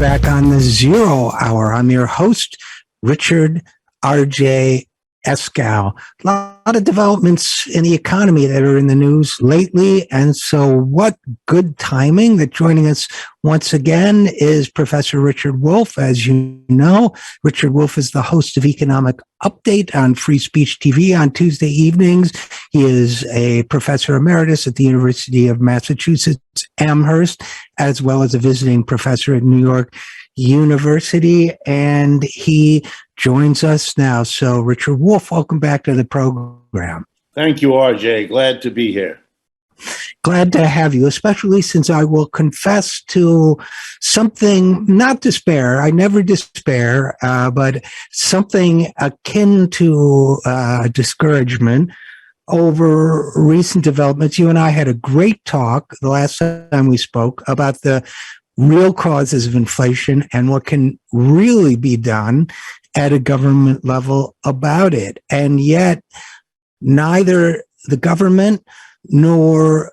back on the Zero Hour. I'm your host, Richard RJ Eskow. A lot of developments in the economy that are in the news lately. And so what good timing that joining us once again is Professor Richard Wolff. As you know, Richard Wolff is the host of Economic Update on Free Speech TV on Tuesday evenings. He is a professor emeritus at the University of Massachusetts Amherst, as well as a visiting professor at New York University, and he joins us now. So, Richard Wolff, welcome back to the program. Thank you, RJ. Glad to be here. Glad to have you, especially since I will confess to something, not despair, I never despair, but something akin to discouragement over recent developments. You and I had a great talk the last time we spoke about the real causes of inflation and what can really be done at a government level about it. And yet neither the government nor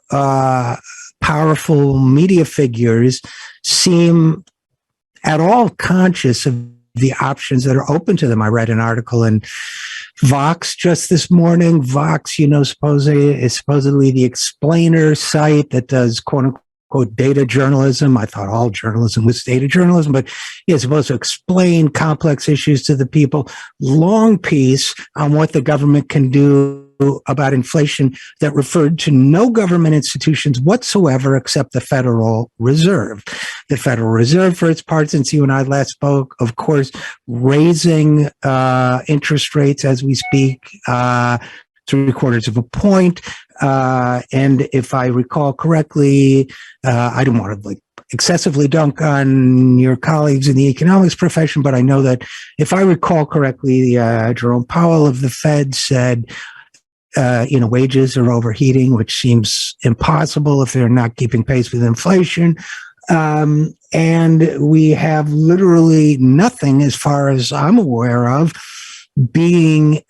powerful media figures seem at all conscious of the options that are open to them. I read an article in Vox just this morning. Vox, you know, is supposedly the explainer site that does quote unquote data journalism. I thought all journalism was data journalism, but it's supposed to explain complex issues to the people. Long piece on what the government can do about inflation that referred to no government institutions whatsoever except the Federal Reserve. The Federal Reserve, for its part, since you and I last spoke, of course, raising interest rates as we speak, 3/4 of a point. And if I recall correctly, I don't want to excessively dunk on your colleagues in the economics profession, but I know that if I recall correctly, Jerome Powell of the Fed said, wages are overheating, which seems impossible if they're not keeping pace with inflation. And we have literally nothing, as far as I'm aware of, being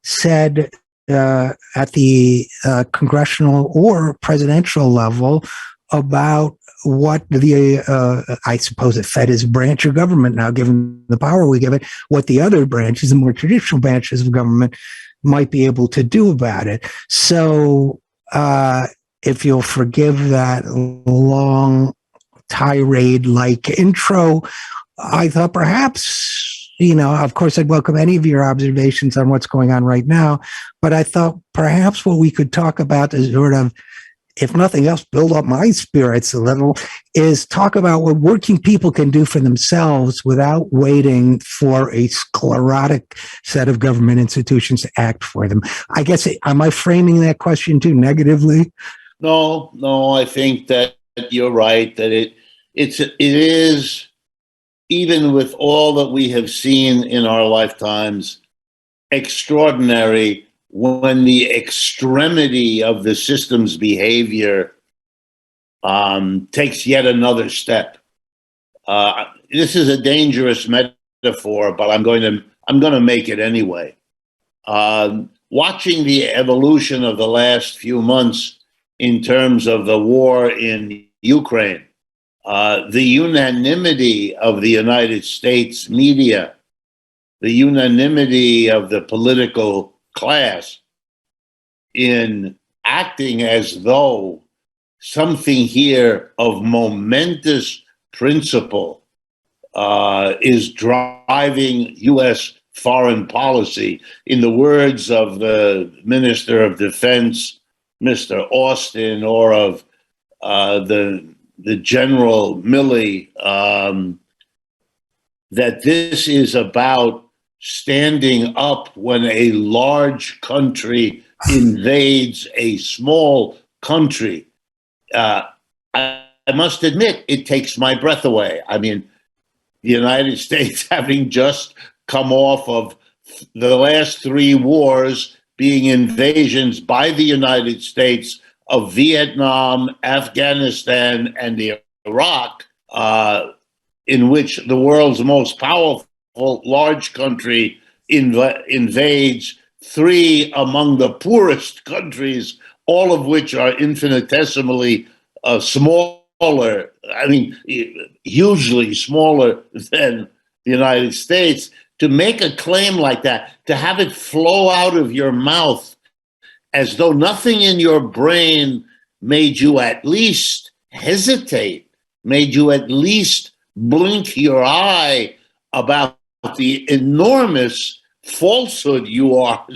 said at the congressional or presidential level about what I suppose the Fed is a branch of government now, given the power we give it, what the other branches, the more traditional branches of government, might be able to do about it. So if you'll forgive that long tirade-like intro, I thought perhaps, of course, I'd welcome any of your observations on what's going on right now, but I thought perhaps what we could talk about is sort of, if nothing else, build up my spirits a little, is talk about what working people can do for themselves without waiting for a sclerotic set of government institutions to act for them. I guess, am I framing that question too negatively? No, I think that you're right, that it is, even with all that we have seen in our lifetimes, extraordinary when the extremity of the system's behavior takes yet another step. This is a dangerous metaphor, but I'm going to make it anyway. Watching the evolution of the last few months in terms of the war in Ukraine, the unanimity of the United States media, the unanimity of the political class in acting as though something here of momentous principle is driving U.S. foreign policy. In the words of the Minister of Defense, Mr. Austin, or of the General Milley, that this is about standing up when a large country invades a small country. I must admit, it takes my breath away. I mean, the United States having just come off of the last 3 wars being invasions by the United States of Vietnam, Afghanistan, and Iraq, in which the world's most powerful large country invades 3 among the poorest countries, all of which are infinitesimally smaller I mean, hugely smaller than the United States, to make a claim like that, to have it flow out of your mouth as though nothing in your brain made you at least hesitate, made you at least blink your eye about the enormous falsehood you are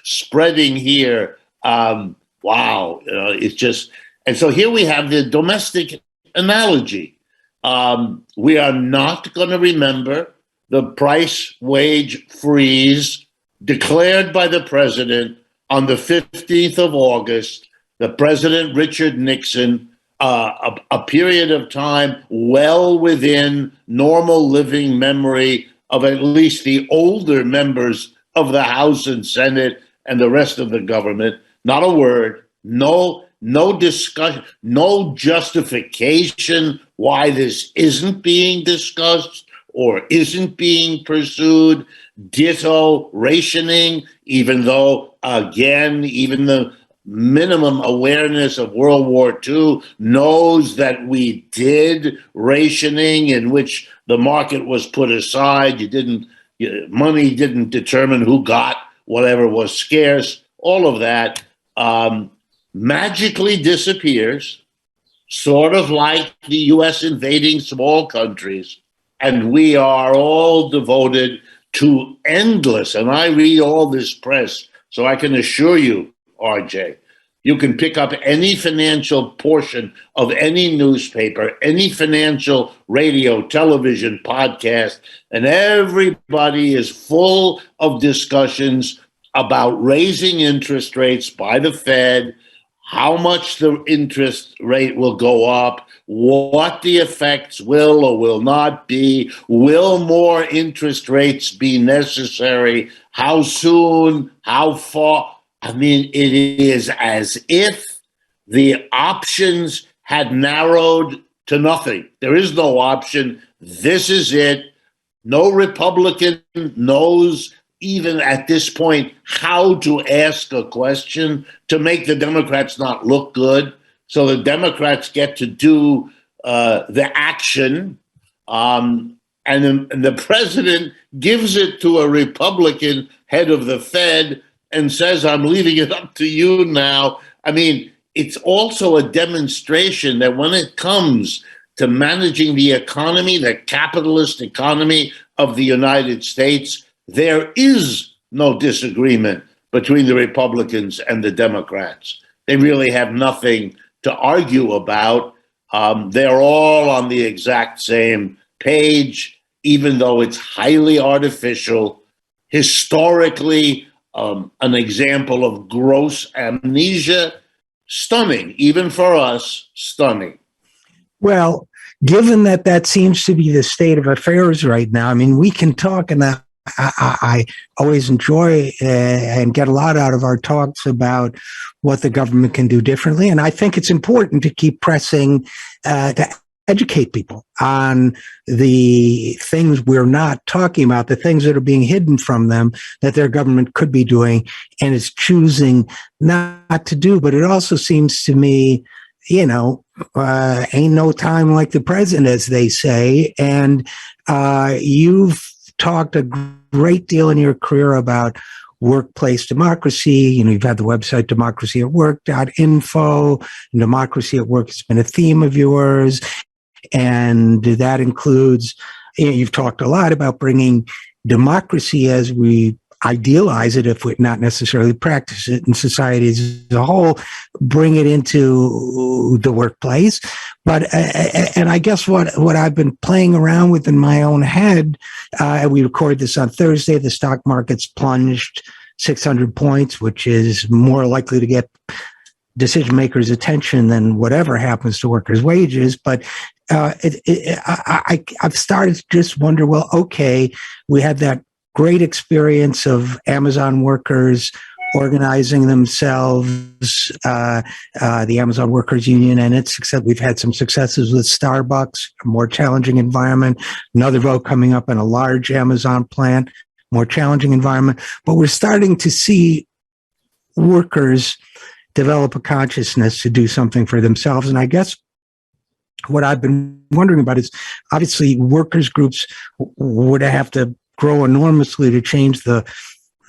spreading here. Wow, it's just, and so here we have the domestic analogy. We are not going to remember the price wage freeze declared by the president on the 15th of August, the President Richard Nixon, a period of time well within normal living memory of at least the older members of the House and Senate and the rest of the government. Not a word, no discussion, no justification why this isn't being discussed or isn't being pursued. Ditto rationing, even though, again, even the minimum awareness of World War II knows that we did rationing in which the market was put aside. Money didn't determine who got whatever was scarce. All of that magically disappears, sort of like the US invading small countries. And we are all devoted to endless, and I read all this press, so I can assure you, RJ, you can pick up any financial portion of any newspaper, any financial radio, television, podcast, and everybody is full of discussions about raising interest rates by the Fed, how much the interest rate will go up, what the effects will or will not be, will more interest rates be necessary, how soon, how far. I mean, it is as if the options had narrowed to nothing. There is no option. This is it. No Republican knows even at this point how to ask a question to make the Democrats not look good. So the Democrats get to do the action, and the president gives it to a Republican head of the Fed and says, I'm leaving it up to you now. I mean, it's also a demonstration that when it comes to managing the economy, the capitalist economy of the United States, there is no disagreement between the Republicans and the Democrats. They really have nothing to argue about. They're all on the exact same page, even though it's highly artificial, historically an example of gross amnesia. Stunning, even for us, stunning. Well, given that that seems to be the state of affairs right now, I mean, we can talk, and I always enjoy and get a lot out of our talks about what the government can do differently. And I think it's important to keep pressing to educate people on the things we're not talking about, the things that are being hidden from them that their government could be doing and is choosing not to do. But it also seems to me, ain't no time like the present, as they say. And you've talked a great deal in your career about workplace democracy. You've had the website democracyatwork.info. Democracy at work has been a theme of yours. And that includes, you've talked a lot about bringing democracy as we idealize it, if we not necessarily practice it in society as a whole, bring it into the workplace. But, and I guess what I've been playing around with in my own head, we record this on Thursday, the stock market's plunged 600 points, which is more likely to get decision makers' attention than whatever happens to workers' wages. But I've started to just wonder, well, okay, we had that great experience of Amazon workers organizing themselves, the Amazon Workers Union and its success. We've had some successes with Starbucks, a more challenging environment, another vote coming up in a large Amazon plant, more challenging environment. But we're starting to see workers develop a consciousness to do something for themselves. And I guess what I've been wondering about is obviously workers groups would have to grow enormously to change the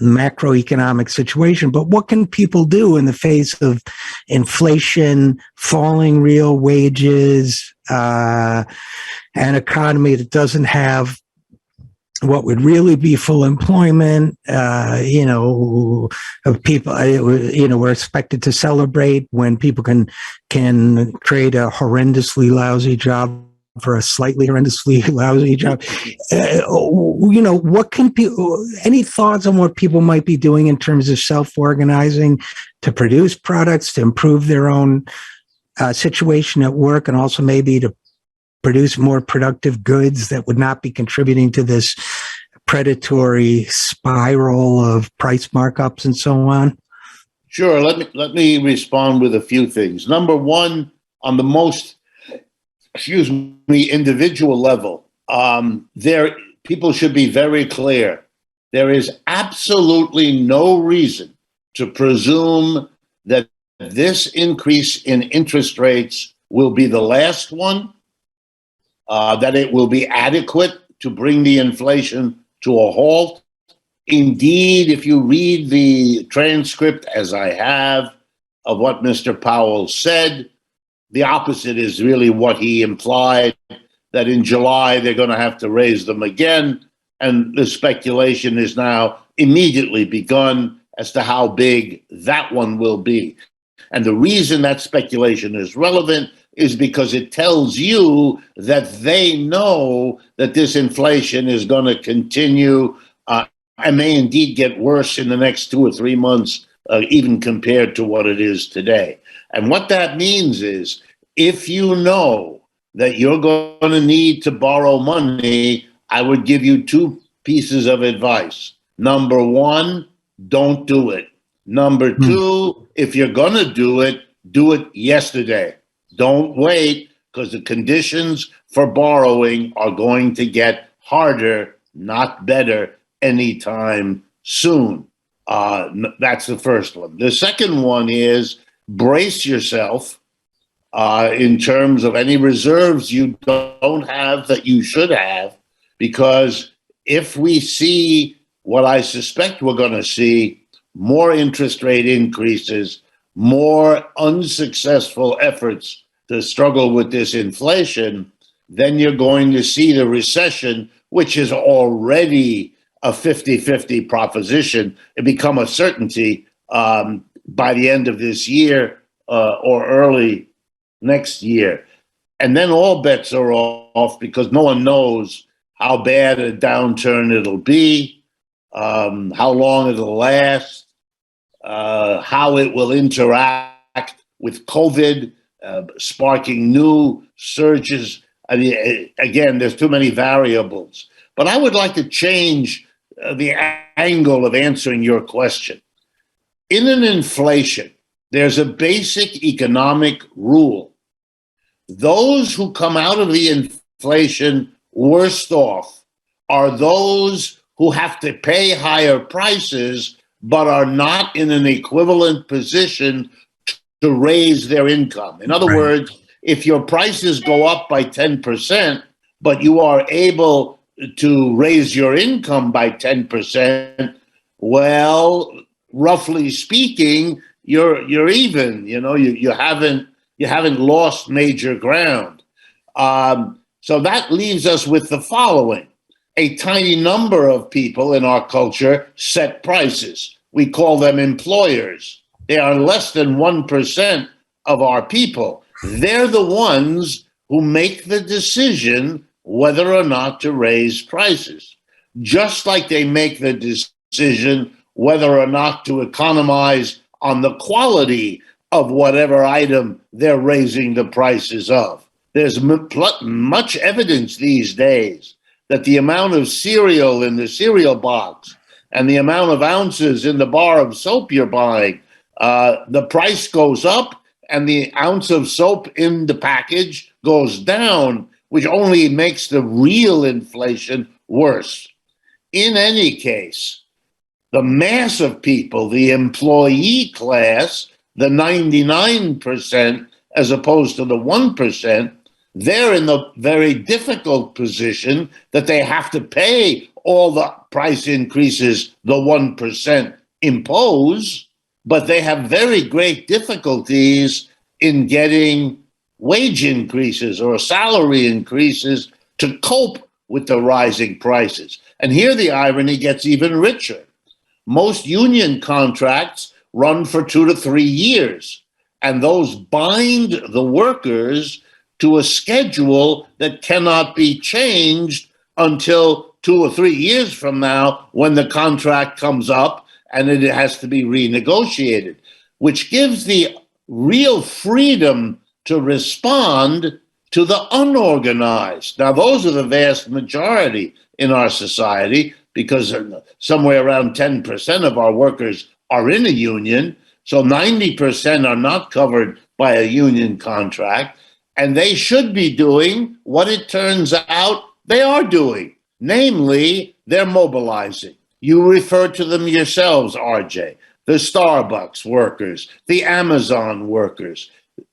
macroeconomic situation. But what can people do in the face of inflation, falling real wages, an economy that doesn't have what would really be full employment? People, we're expected to celebrate when people can trade a horrendously lousy job for a slightly horrendously lousy job. What can people, any thoughts on what people might be doing in terms of self-organizing to produce products, to improve their own situation at work, and also maybe to produce more productive goods that would not be contributing to this predatory spiral of price markups and so on? Sure. Let me respond with a few things. Number one, on the most, individual level, people should be very clear. There is absolutely no reason to presume that this increase in interest rates will be the last one, that it will be adequate to bring the inflation to a halt. Indeed, if you read the transcript, as I have, of what Mr. Powell said, the opposite is really what he implied, that in July they're going to have to raise them again. And the speculation is now immediately begun as to how big that one will be. And the reason that speculation is relevant is because it tells you that they know that this inflation is going to continue and may indeed get worse in the next 2 or 3 months, even compared to what it is today. And what that means is, if you know that you're going to need to borrow money, I would give you 2 pieces of advice. Number one, don't do it. Number 2, if you're going to do it yesterday. Don't wait, because the conditions for borrowing are going to get harder, not better, anytime soon. That's the first one. The second one is brace yourself in terms of any reserves you don't have that you should have, because if we see what I suspect we're going to see, more interest rate increases, more unsuccessful efforts to struggle with this inflation, then you're going to see the recession, which is already a 50-50 proposition, and become a certainty by the end of this year or early next year. And then all bets are off, because no one knows how bad a downturn it'll be, how long it'll last, how it will interact with COVID, sparking new surges. I mean, again, there's too many variables. But I would like to change the angle of answering your question. In an inflation, there's a basic economic rule. Those who come out of the inflation worst off are those who have to pay higher prices but are not in an equivalent position to raise their income. In other words, if your prices go up by 10%, but you are able to raise your income by 10%, well, roughly speaking, you're even. You haven't lost major ground. So that leaves us with the following. A tiny number of people in our culture set prices. We call them employers. They are less than 1% of our people. They're the ones who make the decision whether or not to raise prices, just like they make the decision whether or not to economize on the quality of whatever item they're raising the prices of. There's much evidence these days that the amount of cereal in the cereal box and the amount of ounces in the bar of soap you're buying, the price goes up and the ounce of soap in the package goes down, which only makes the real inflation worse. In any case, the mass of people, the employee class, the 99% as opposed to the 1%, they're in the very difficult position that they have to pay all the price increases the 1% impose, but they have very great difficulties in getting wage increases or salary increases to cope with the rising prices. And here the irony gets even richer. Most union contracts run for 2 to 3 years, and those bind the workers to a schedule that cannot be changed until 2 or 3 years from now when the contract comes up and it has to be renegotiated, which gives the real freedom to respond to the unorganized. Now, those are the vast majority in our society because somewhere around 10% of our workers are in a union. So 90% are not covered by a union contract. And they should be doing what it turns out they are doing. Namely, they're mobilizing. You refer to them yourselves, RJ, the Starbucks workers, the Amazon workers.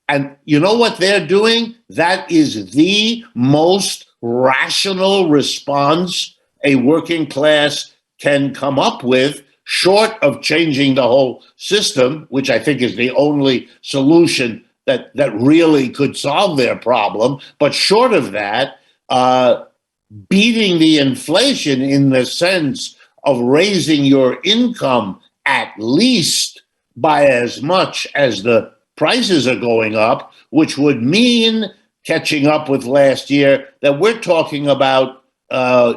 And you know what they're doing? That is the most rational response a working class can come up with, short of changing the whole system, which I think is the only solution that really could solve their problem. But short of that, beating the inflation in the sense of raising your income at least by as much as the prices are going up, which would mean catching up with last year, that we're talking about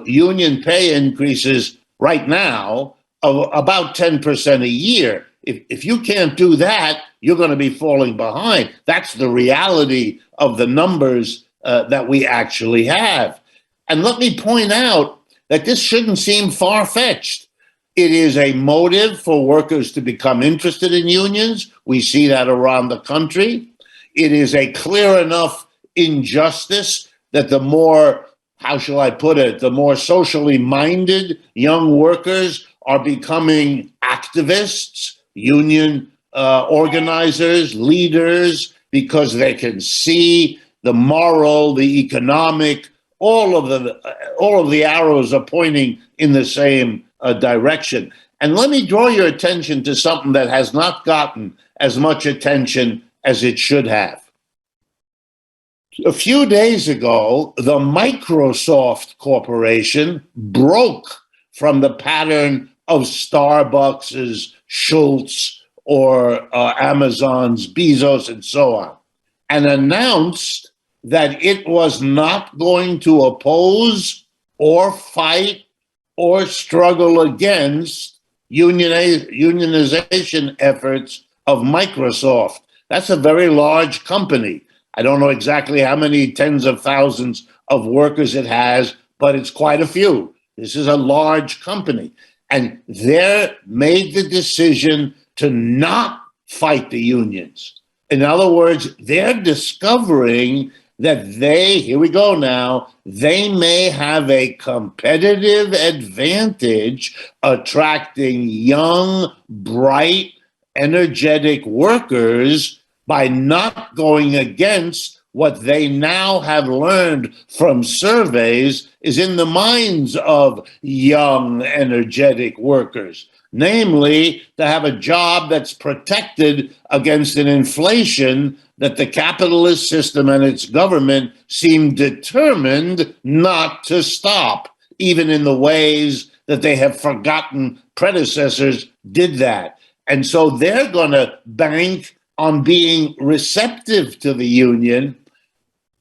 union pay increases right now of about 10% a year. If you can't do that, you're going to be falling behind. That's the reality of the numbers that we actually have. And let me point out that this shouldn't seem far-fetched. It is a motive for workers to become interested in unions. We see that around the country. It is a clear enough injustice that the more, how shall I put it, the more socially minded young workers are becoming activists, union organizers, leaders, because they can see the moral, the economic, all of the arrows are pointing in the same direction. And let me draw your attention to something that has not gotten as much attention as it should have. A few days ago, the Microsoft Corporation broke from the pattern of Starbucks's Schultz or Amazon's Bezos and so on, and announced that it was not going to oppose or fight or struggle against unionization efforts of Microsoft. That's a very large company. I don't know exactly how many tens of thousands of workers it has, but it's quite a few. This is a large company. And they made the decision to not fight the unions. In other words, they're discovering that here we go now, they may have a competitive advantage attracting young, bright, energetic workers by not going against what they now have learned from surveys is in the minds of young, energetic workers. Namely, to have a job that's protected against an inflation that the capitalist system and its government seem determined not to stop, even in the ways that they have forgotten predecessors did that. And so they're going to bank on being receptive to the union,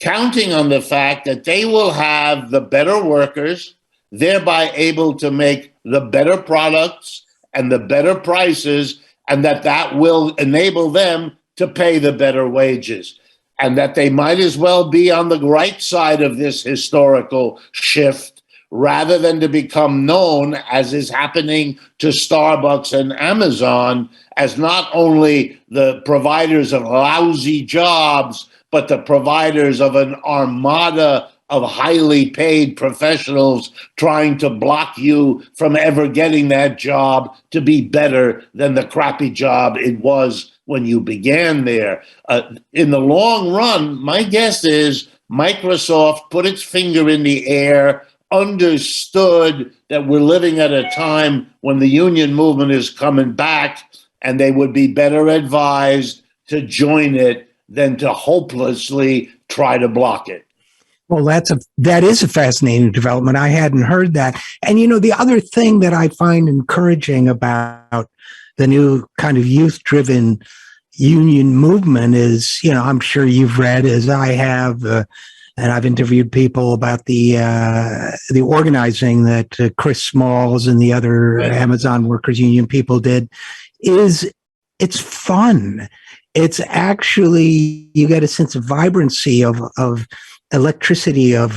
counting on the fact that they will have the better workers, thereby able to make the better products and the better prices, and that will enable them to pay the better wages, and that they might as well be on the right side of this historical shift rather than to become known, as is happening to Starbucks and Amazon, as not only the providers of lousy jobs, but the providers of an armada of highly paid professionals trying to block you from ever getting that job to be better than the crappy job it was when you began there. In the long run, my guess is Microsoft put its finger in the air, understood that we're living at a time when the union movement is coming back, and they would be better advised to join it than to hopelessly try to block it. Well, that is a fascinating development. I hadn't heard that. And the other thing that I find encouraging about the new kind of youth-driven union movement is, I'm sure you've read, as I have, and I've interviewed people about the organizing that Chris Smalls and the other Amazon Workers Union people did. It's fun. It's actually, you get a sense of vibrancy, of electricity, of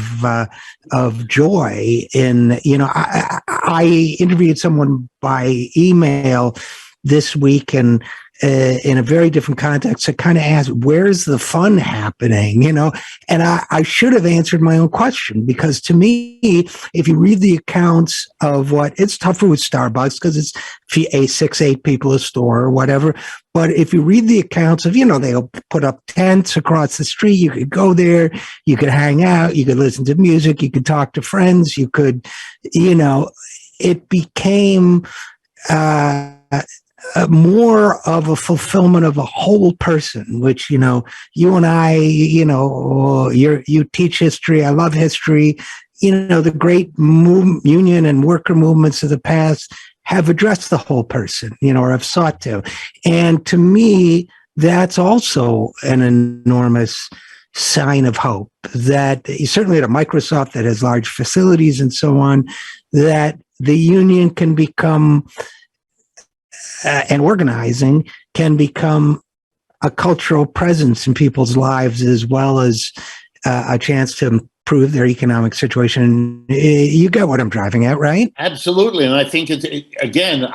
joy. I interviewed someone by email this week, and in a very different context, I kind of asked, where's the fun happening? And I should have answered my own question, because to me, if you read the accounts of it's tougher with Starbucks because it's 6-8 people a store or whatever. But if you read the accounts of, they'll put up tents across the street, you could go there, you could hang out, you could listen to music, you could talk to friends, you could, it became, more of a fulfillment of a whole person, which, you and I, you teach history. I love history. The great union and worker movements of the past have addressed the whole person, or have sought to. And to me, that's also an enormous sign of hope, that certainly at a Microsoft that has large facilities and so on, that the union can become and organizing can become a cultural presence in people's lives, as well as a chance to improve their economic situation. You get what I'm driving at, right? Absolutely. And I think again,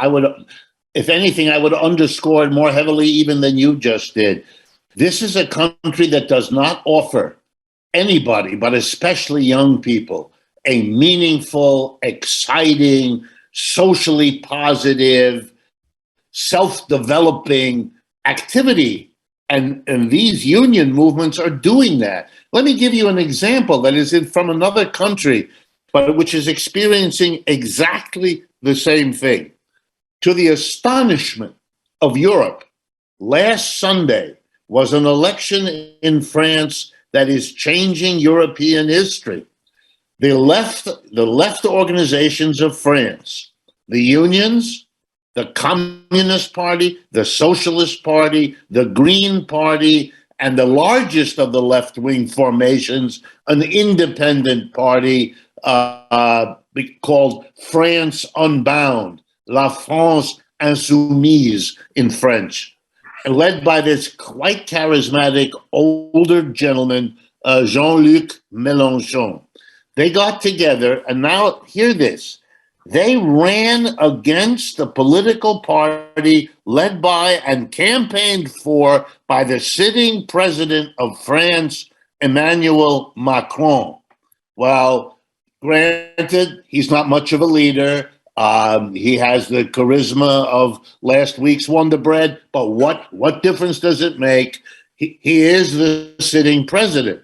if anything, I would underscore it more heavily even than you just did. This is a country that does not offer anybody, but especially young people, a meaningful, exciting, socially positive, self-developing activity. And these union movements are doing that. Let me give you an example that is from another country, but which is experiencing exactly the same thing. To the astonishment of Europe, last Sunday was an election in France that is changing European history. The left organizations of France, the unions, the Communist Party, the Socialist Party, the Green Party, and the largest of the left-wing formations, an independent party called France Unbound, La France Insoumise in French, led by this quite charismatic older gentleman, Jean-Luc Mélenchon. They got together, and now hear this. They ran against the political party led by and campaigned for by the sitting president of France, Emmanuel Macron. Well, granted, he's not much of a leader. He has the charisma of last week's Wonder Bread, but what difference does it make? He is the sitting president.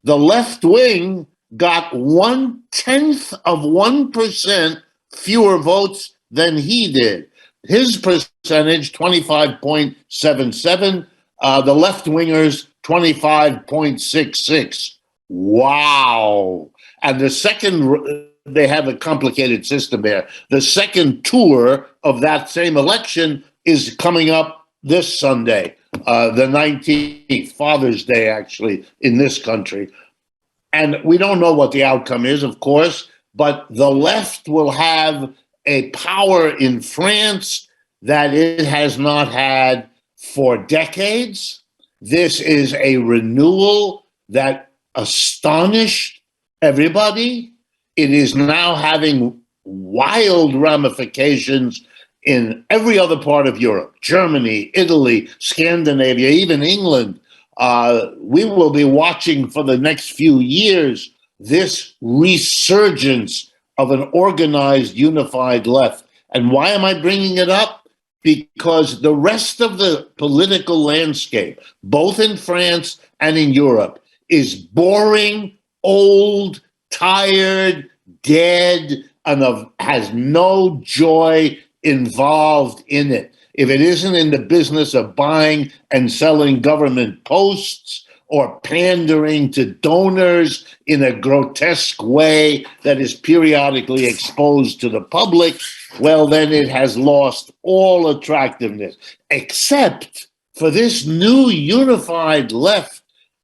The left wing got 0.1% fewer votes than he did. His percentage, 25.77. The left-wingers, 25.66. Wow. And the second, they have a complicated system there. The second tour of that same election is coming up this Sunday, the 19th, Father's Day, actually, in this country. And we don't know what the outcome is, of course, but the left will have a power in France that it has not had for decades. This is a renewal that astonished everybody. It is now having wild ramifications in every other part of Europe, Germany, Italy, Scandinavia, even England. We will be watching for the next few years this resurgence of an organized, unified left. And why am I bringing it up? Because the rest of the political landscape, both in France and in Europe, is boring, old, tired, dead, and has no joy involved in it. If it isn't in the business of buying and selling government posts or pandering to donors in a grotesque way that is periodically exposed to the public, well, then it has lost all attractiveness, except for this new unified left,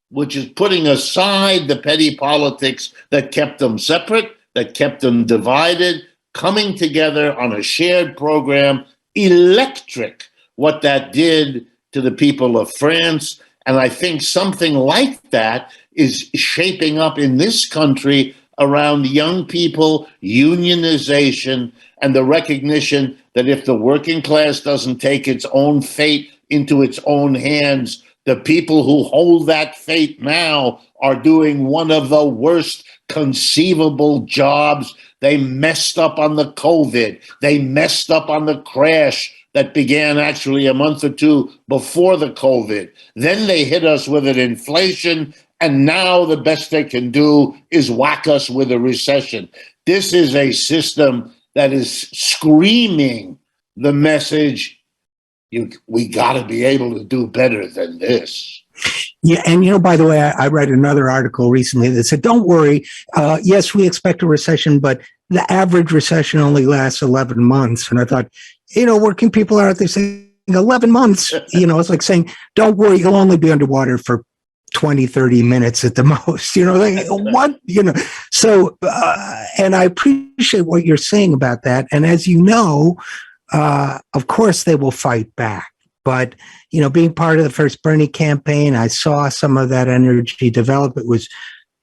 which is putting aside the petty politics that kept them separate, that kept them divided, coming together on a shared program. Electric, what that did to the people of France. And I think something like that is shaping up in this country around young people, unionization, and the recognition that if the working class doesn't take its own fate into its own hands, the people who hold that fate now are doing one of the worst conceivable jobs. They messed up on the COVID. They messed up on the crash that began actually a month or two before the COVID. Then they hit us with an inflation, and now the best they can do is whack us with a recession. This is a system that is screaming the message, we got to be able to do better than this. Yeah, and by the way, I read another article recently that said, don't worry, yes, we expect a recession, but the average recession only lasts 11 months. And I thought, working people are out there saying 11 months, it's like saying, don't worry, you'll only be underwater for 20, 30 minutes at the most, like what, So, and I appreciate what you're saying about that. And as you know, of course they will fight back. But, being part of the first Bernie campaign, I saw some of that energy develop. It was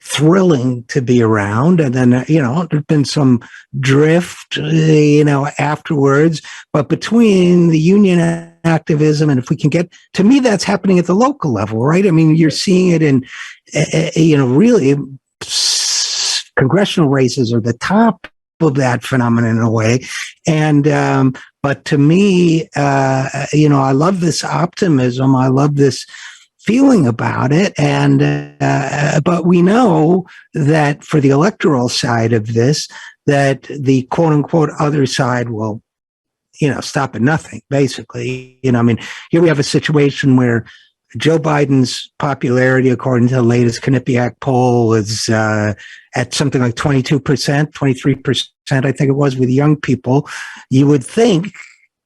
thrilling to be around. And then, there's been some drift, afterwards. But between the union activism and if we can get, to me, that's happening at the local level, right? I mean, you're seeing it in, really congressional races are the top of that phenomenon in a way. And, but to me, I love this optimism. I love this feeling about it. And, but we know that for the electoral side of this, that the quote unquote other side will, stop at nothing, basically. Here we have a situation where Joe Biden's popularity, according to the latest Quinnipiac poll, is at something like 22%, 23%, I think it was, with young people. You would think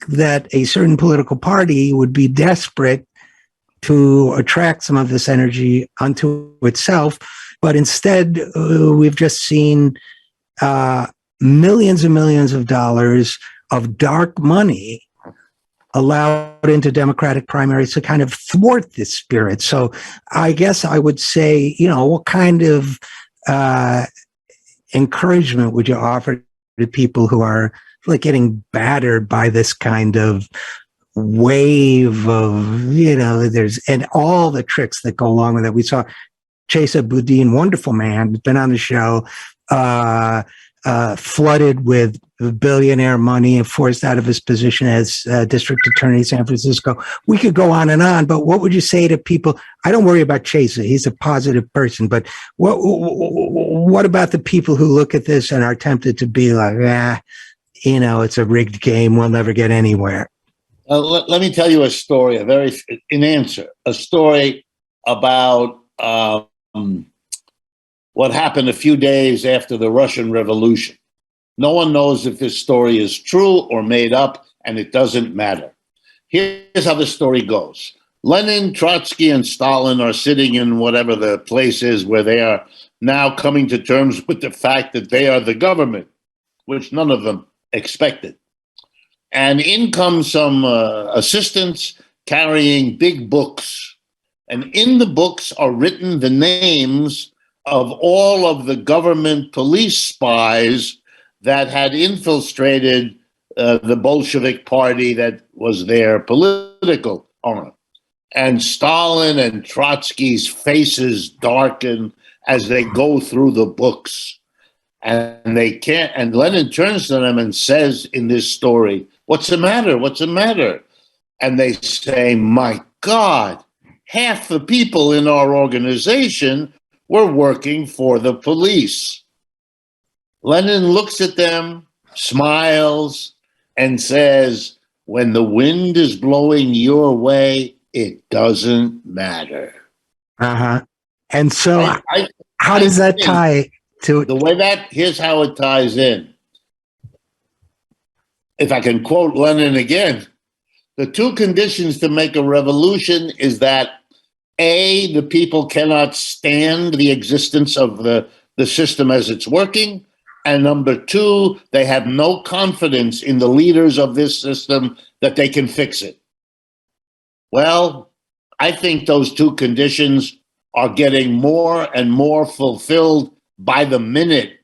that a certain political party would be desperate to attract some of this energy unto itself. But instead, we've just seen millions and millions of dollars of dark money allowed into Democratic primaries to kind of thwart this spirit. So I guess I would say, what kind of encouragement would you offer to people who are like getting battered by this kind of wave of, there's, and all the tricks that go along with it. We saw Chesa Boudin, wonderful man, been on the show, flooded with billionaire money and forced out of his position as district attorney in San Francisco. We could go on, but what would you say to people? I don't worry about Chesa. He's a positive person, but what about the people who look at this and are tempted to be like, it's a rigged game. We'll never get anywhere. Let me tell you a story, a story about what happened a few days after the Russian Revolution. No one knows if this story is true or made up, and it doesn't matter. Here's how the story goes. Lenin, Trotsky, and Stalin are sitting in whatever the place is where they are now coming to terms with the fact that they are the government, which none of them expected. And in come some assistants carrying big books. And in the books are written the names of all of the government police spies that had infiltrated the Bolshevik party that was their political owner. And Stalin and Trotsky's faces darken as they go through the books. And they can't, and Lenin turns to them and says in this story, "What's the matter? What's the matter?" And they say, "My God, half the people in our organization were working for the police. Lenin looks at them, smiles, and says, when the wind is blowing your way, it doesn't matter. Uh-huh. And so I how does that think tie to the way here's how it ties in. If I can quote Lenin again, the two conditions to make a revolution is that A, the people cannot stand the existence of the system as it's working. And number two, they have no confidence in the leaders of this system that they can fix it. Well, I think those two conditions are getting more and more fulfilled by the minute.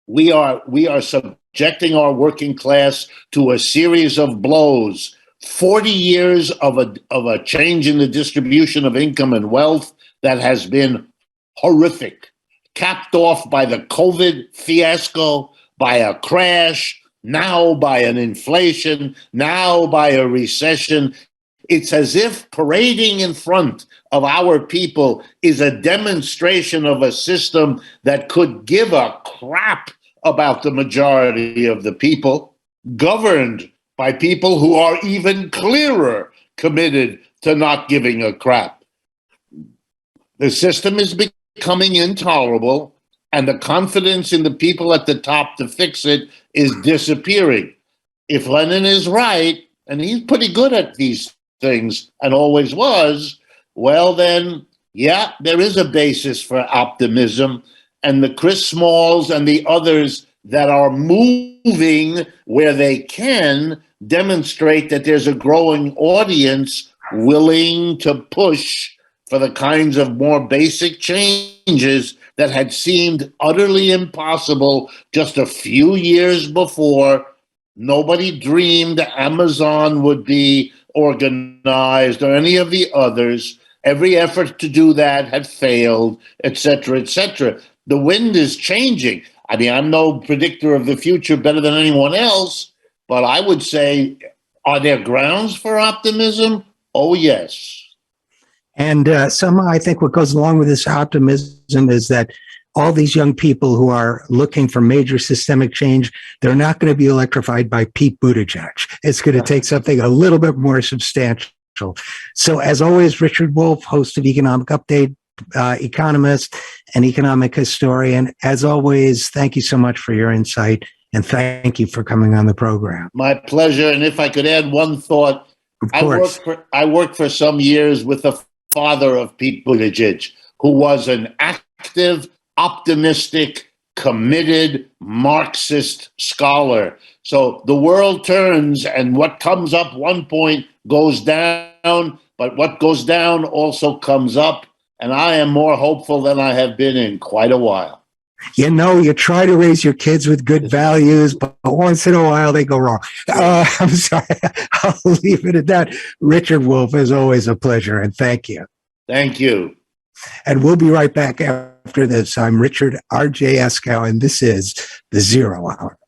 We are subjecting our working class to a series of blows. 40 years of a change in the distribution of income and wealth that has been horrific, capped off by the COVID fiasco, by a crash, now by an inflation, now by a recession. It's as if parading in front of our people is a demonstration of a system that could give a crap about the majority of the people, governed by people who are even clearer committed to not giving a crap. The system is becoming intolerable, and the confidence in the people at the top to fix it is disappearing. If Lenin is right, and he's pretty good at these things and always was, well then, yeah, there is a basis for optimism. And the Chris Smalls and the others that are moving where they can demonstrate that there's a growing audience willing to push for the kinds of more basic changes that had seemed utterly impossible just a few years before. Nobody dreamed Amazon would be organized or any of the others. Every effort to do that had failed, et cetera, et cetera. The wind is changing. I mean, I'm no predictor of the future better than anyone else, but I would say, are there grounds for optimism? Oh, yes. And somehow I think what goes along with this optimism is that all these young people who are looking for major systemic change, they're not going to be electrified by Pete Buttigieg. It's going to take something a little bit more substantial. So as always, Richard Wolff, host of Economic Update, economist and economic historian. As always, thank you so much for your insight, and thank you for coming on the program. My pleasure. And if I could add one thought, Of course. I worked for some years with the father of Pete Buttigieg, who was an active, optimistic, committed Marxist scholar. So the world turns, and what comes up one point goes down, but what goes down also comes up. And I am more hopeful than I have been in quite a while. You know, you try to raise your kids with good values, but once in a while they go wrong. I'm sorry. I'll leave it at that. Richard Wolff, as always, a pleasure, and thank you. Thank you. And we'll be right back after this. I'm Richard RJ Eskow, and this is The Zero Hour.